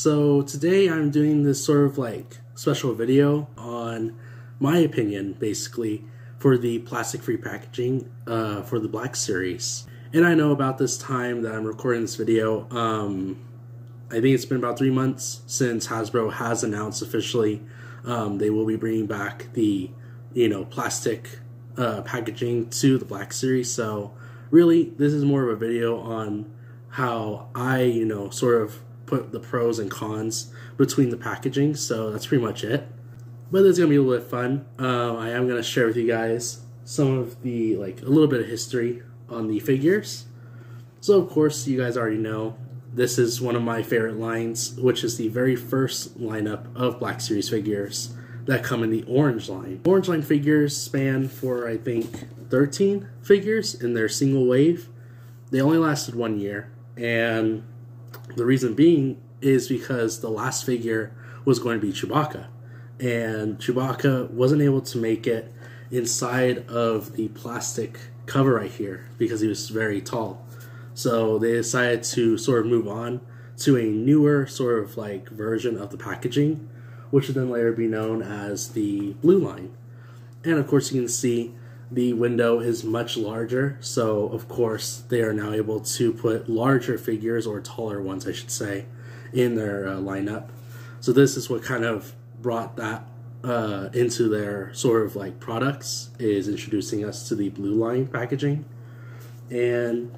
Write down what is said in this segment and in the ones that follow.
So today I'm doing this sort of like special video on my opinion, basically, for the plastic-free packaging for the Black Series. And I know about this time that I'm recording this video, I think it's been about 3 months since Hasbro has announced officially they will be bringing back the, plastic packaging to the Black Series. So really, this is more of a video on how I, sort of put the pros and cons between the packaging. So that's pretty much it. But it's gonna be a little bit fun. I am gonna share with you guys some of the, a little bit of history on the figures. So of course, you guys already know, this is one of my favorite lines, which is the very first lineup of Black Series figures that come in the orange line. Orange line figures span for, I think, 13 figures in their single wave. They only lasted 1 year, and the reason being is because the last figure was going to be Chewbacca, and Chewbacca wasn't able to make it inside of the plastic cover right here because he was very tall. So they decided to sort of move on to a newer sort of version of the packaging, which would then later be known as the blue line. And of course you can see the window is much larger, so of course they are now able to put larger figures, or taller ones I should say, in their lineup. So this is what kind of brought that into their sort of products, is introducing us to the blue line packaging. And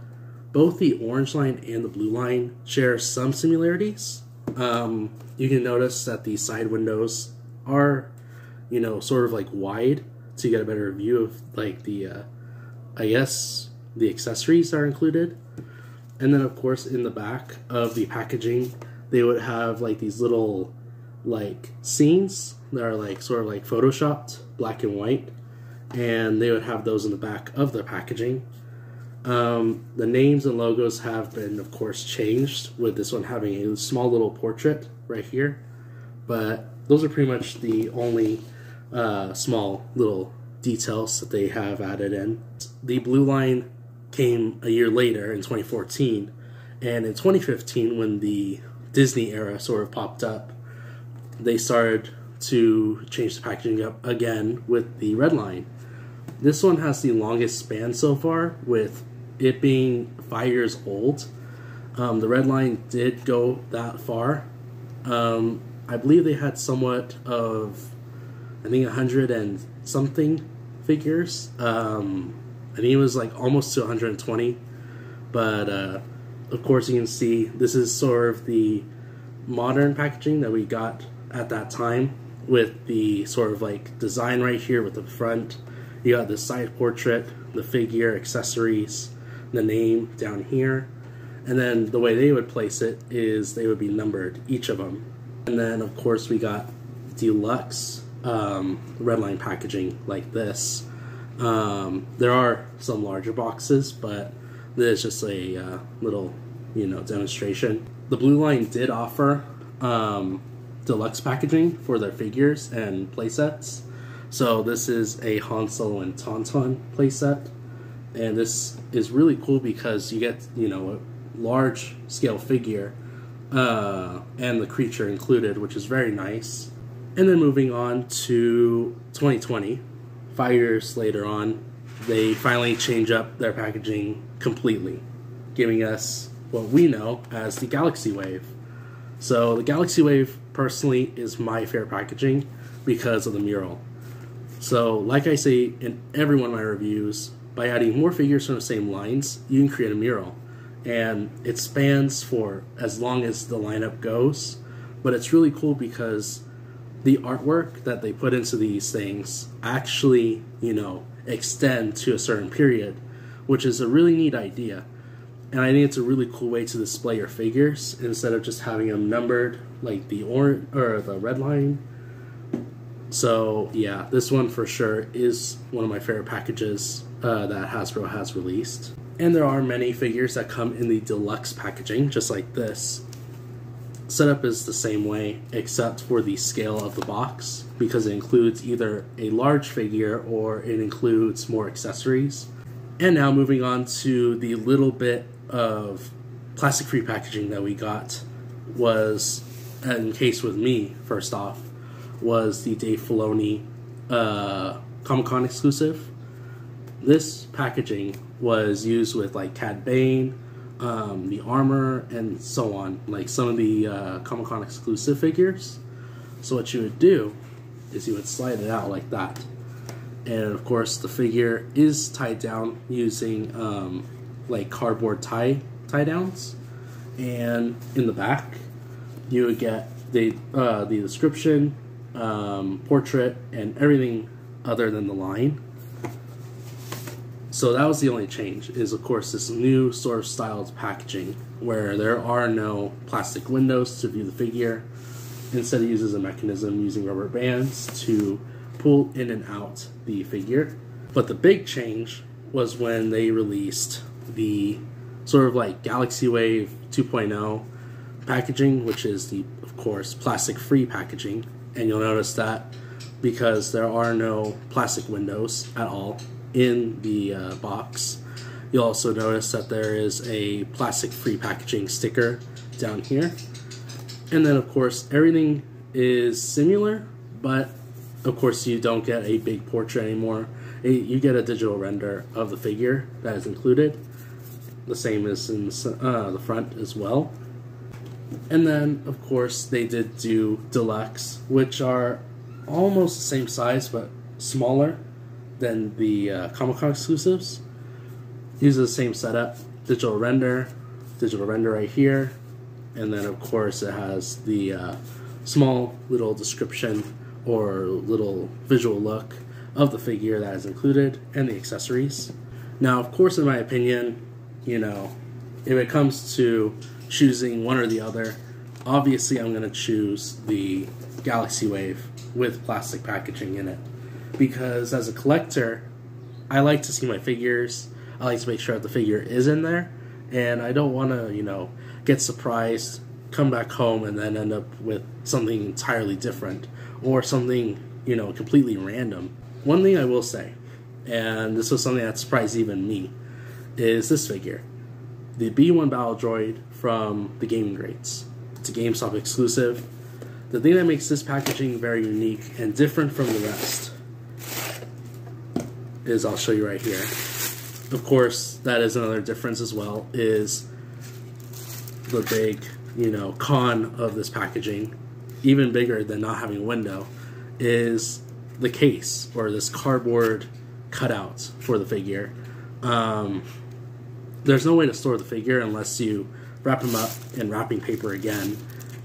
both the orange line and the blue line share some similarities. You can notice that the side windows are, sort of wide to get a better view of the, I guess, the accessories that are included. And then of course in the back of the packaging, they would have these little scenes that are sort of photoshopped black and white, and they would have those in the back of the packaging. The names and logos have been, of course, changed, with this one having a small little portrait right here, but those are pretty much the only small little details that they have added in. The blue line came a year later in 2014, and in 2015, when the Disney era sort of popped up, they started to change the packaging up again with the red line. This one has the longest span so far, with it being 5 years old. The red line did go that far. I believe they had somewhat of, I think, 100 and something figures. I think it was almost to 120. But of course you can see this is sort of the modern packaging that we got at that time, with the sort of design right here with the front. You got the side portrait, the figure, accessories, the name down here, and then the way they would place it is they would be numbered, each of them. And then of course we got deluxe red line packaging like this. There are some larger boxes, but this is just a little demonstration. The blue line did offer deluxe packaging for their figures and playsets. So this is a Han Solo and Tauntaun playset, and this is really cool because you get a large scale figure and the creature included, which is very nice. And then moving on to 2020, 5 years later on, they finally change up their packaging completely, giving us what we know as the Galaxy Wave. So the Galaxy Wave personally is my favorite packaging because of the mural. So like I say in every one of my reviews, by adding more figures from the same lines, you can create a mural. And it spans for as long as the lineup goes, but it's really cool because the artwork that they put into these things actually, extend to a certain period, which is a really neat idea. And I think it's a really cool way to display your figures instead of just having them numbered like the orange or the red line. So yeah, this one for sure is one of my favorite packages that Hasbro has released. And there are many figures that come in the deluxe packaging, just like this. Setup is the same way, except for the scale of the box, because it includes either a large figure or it includes more accessories. And now moving on to the little bit of plastic-free packaging that we got was in case with me, first off, was the Dave Filoni Comic-Con exclusive. This packaging was used with like Cad Bane, the armor, and so on, like some of the Comic-Con exclusive figures. So what you would do is you would slide it out like that, and of course the figure is tied down using like cardboard tie downs, and in the back you would get the description, portrait, and everything other than the line. So that was the only change, is of course this new sort of styled packaging where there are no plastic windows to view the figure. Instead it uses a mechanism using rubber bands to pull in and out the figure. But the big change was when they released the sort of like Galaxy Wave 2.0 packaging, which is the, of course, plastic-free packaging. And you'll notice that because there are no plastic windows at all in the box. You'll also notice that there is a plastic-free packaging sticker down here. And then, of course, everything is similar, but of course you don't get a big portrait anymore. You get a digital render of the figure that is included. The same as in the front as well. And then, of course, they did do Deluxe, which are almost the same size, but smaller than the Comic-Con exclusives. Use the same setup, digital render right here, and then of course it has the small little description or little visual look of the figure that is included and the accessories. Now, of course, in my opinion, you know, if it comes to choosing one or the other, obviously I'm going to choose the Galaxy Wave with plastic packaging in it. Because as a collector, I like to see my figures. I like to make sure that the figure is in there, and I don't want to, you know, get surprised, come back home, and then end up with something entirely different or something, you know, completely random. One thing I will say, and this was something that surprised even me, is this figure, the B1 Battle Droid from the Gaming Greats. It's a GameStop exclusive. The thing that makes this packaging very unique and different from the rest is, I'll show you right here. Of course, that is another difference as well, is the big, you know, con of this packaging, even bigger than not having a window, is the case, or this cardboard cutout for the figure. There's no way to store the figure unless you wrap him up in wrapping paper again,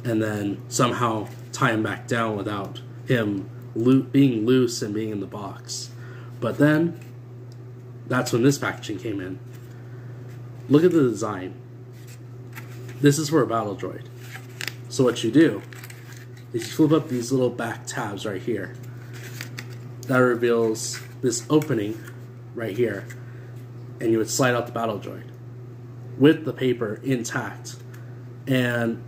and then somehow tie him back down without him being loose and being in the box. But then, that's when this packaging came in. Look at the design. This is for a battle droid. So what you do is you flip up these little back tabs right here. That reveals this opening right here, and you would slide out the battle droid with the paper intact. And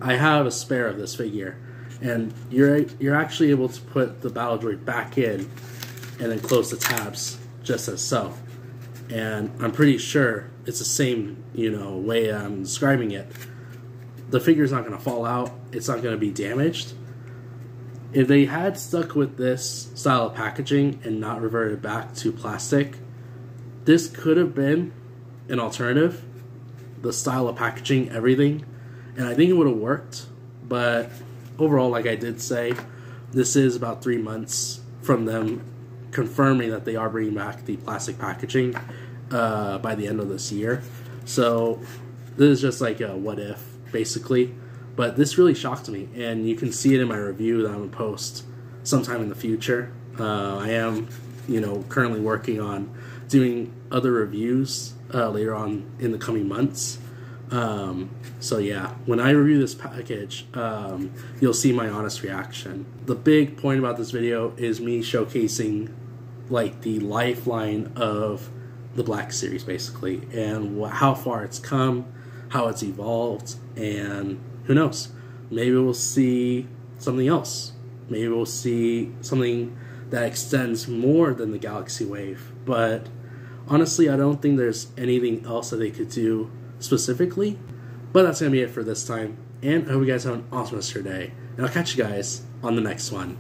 I have a spare of this figure, and you're actually able to put the battle droid back in and then close the tabs just as so. And I'm pretty sure it's the same, you know, way I'm describing it. The figure's not going to fall out. It's not going to be damaged. If they had stuck with this style of packaging and not reverted back to plastic, this could have been an alternative. The style of packaging, everything. And I think it would have worked. But overall, like I did say, this is about 3 months from them confirming that they are bringing back the plastic packaging by the end of this year. So this is just like a what if, basically. But this really shocked me, and you can see it in my review that I'm going to post sometime in the future. I am, you know, currently working on doing other reviews later on in the coming months. So yeah, when I review this package, you'll see my honest reaction. The big point about this video is me showcasing like the lifeline of the Black Series, basically, and how far it's come, how it's evolved, and who knows, maybe we'll see something else. Maybe we'll see something that extends more than the Galaxy Wave. But honestly, I don't think there's anything else that they could do specifically. But that's going to be it for this time. And I hope you guys have an awesome rest of your day. And I'll catch you guys on the next one.